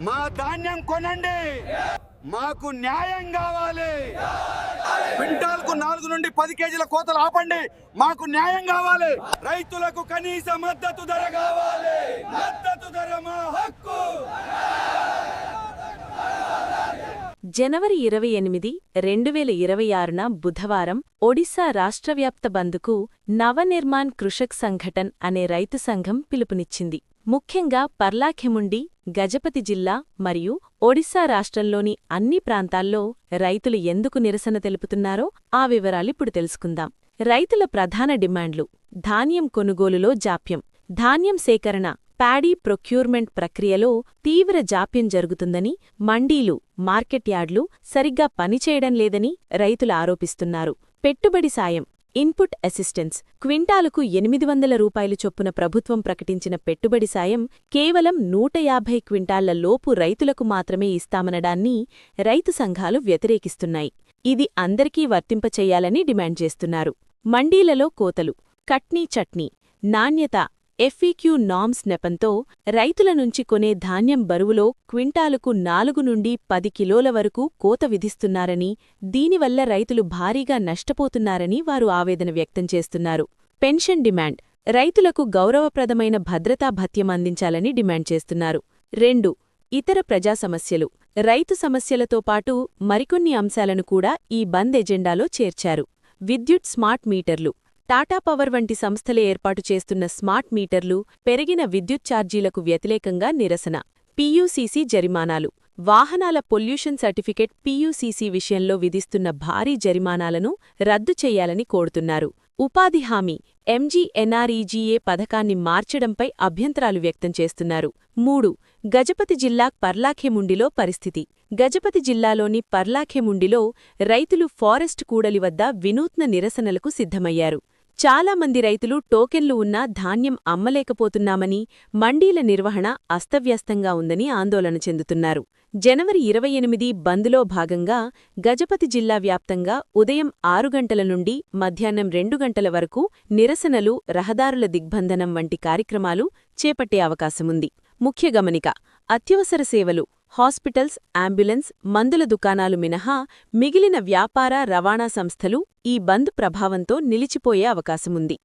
మా ధాన్యం కొనండి, మాకు న్యాయం కావాలి. క్వింటాల్కు 4 నుండి 10 కేజీల కోతలు ఆపండి, మాకు న్యాయం కావాలి. రైతులకు కనీస మద్దతు ధర కావాలి. మద్దతు ధర మా హక్కు. జనవరి 28, 2026న బుధవారం ఒడిశా రాష్ట్రవ్యాప్త బంద్కు నవనిర్మాణ్ కృషక్ సంఘటన్ అనే రైతు సంఘం పిలుపునిచ్చింది. ముఖ్యంగా పర్లాఖెముండి, గజపతి జిల్లా మరియు ఒడిశా రాష్ట్రంలోని అన్ని ప్రాంతాల్లో రైతులు ఎందుకు నిరసన తెలుపుతున్నారో ఆ వివరాలిప్పుడు తెలుసుకుందాం. రైతుల ప్రధాన డిమాండ్లు: ధాన్యం కొనుగోలులో జాప్యం, ధాన్యం సేకరణ, ప్యాడీ ప్రొక్యూర్మెంట్ ప్రక్రియలో తీవ్ర జాప్యం జరుగుతుందని, మండీలు, మార్కెట్ యార్డ్లు సరిగ్గా పనిచేయడం లేదని రైతులు ఆరోపిస్తున్నారు. పెట్టుబడి సాయం, ఇన్పుట్ అసిస్టెన్స్, క్వింటాలుకు 800 రూపాయలు చొప్పున ప్రభుత్వం ప్రకటించిన పెట్టుబడి సాయం కేవలం 150 క్వింటాళ్ల లోపు రైతులకు మాత్రమే ఇస్తామనడాన్ని రైతు సంఘాలు వ్యతిరేకిస్తున్నాయి. ఇది అందరికీ వర్తింపచెయ్యాలని డిమాండ్ చేస్తున్నారు. మండీలలో కోతలు, కట్నీ చట్నీ, నాణ్యత, ఎఫ్ఈక్యూ నామ్స్ నెపంతో రైతుల నుంచి కొనే ధాన్యం బరువులో క్వింటాలుకు 4 నుండి 10 కిలోల వరకు కోత విధిస్తున్నారని, దీనివల్ల రైతులు భారీగా నష్టపోతున్నారని వారు ఆవేదన వ్యక్తం చేస్తున్నారు. పెన్షన్ డిమాండ్: రైతులకు గౌరవప్రదమైన భద్రతా భత్యం అందించాలని డిమాండ్ చేస్తున్నారు. 2. ఇతర ప్రజా సమస్యలు: రైతు సమస్యలతో పాటు మరికొన్ని అంశాలను కూడా ఈ బంద్ ఎజెండాలో చేర్చారు. విద్యుత్ స్మార్ట్ మీటర్లు: టాటా పవర్ వంటి సంస్థలే ఏర్పాటు చేస్తున్న స్మార్ట్ మీటర్లు, పెరిగిన విద్యుత్ ఛార్జీలకు వ్యతిరేకంగా నిరసన. పీయూసీసీ జరిమానాలు: వాహనాల పొల్యూషన్ సర్టిఫికెట్ పీయూసీసీ విషయంలో విధిస్తున్న భారీ జరిమానాలను రద్దు చెయ్యాలని కోరుతున్నారు. ఉపాధి హామీ ఎంజీఎన్ఆర్ఈజీఏ పథకాన్ని మార్చడంపై అభ్యంతరాలు వ్యక్తం చేస్తున్నారు. 3. గజపతి జిల్లా పర్లాఖెముండిలో పరిస్థితి: గజపతి జిల్లాలోని పర్లాఖెముండిలో రైతులు ఫారెస్ట్ కూడలి వద్ద వినూత్న నిరసనలకు సిద్ధమయ్యారు. చాలా మంది రైతులు టోకెన్లు ఉన్నా ధాన్యం అమ్మలేకపోతున్నామని, మండీల నిర్వహణ అస్తవ్యస్తంగా ఉందని ఆందోళన చెందుతున్నారు. జనవరి 28 బంద్లో భాగంగా గజపతి జిల్లా వ్యాప్తంగా ఉదయం 6 గంటల నుండి మధ్యాహ్నం 2 గంటల వరకు నిరసనలు, రహదారుల దిగ్బంధనం వంటి కార్యక్రమాలు చేపట్టే అవకాశముంది. ముఖ్య గమనిక: అత్యవసర సేవలు, హాస్పిటల్స్, అంబులెన్స్, మందుల దుకాణాలు మినహా మిగిలిన వ్యాపార, రవాణా సంస్థలు ఈ బంద్ ప్రభావంతో నిలిచిపోయే అవకాశముంది.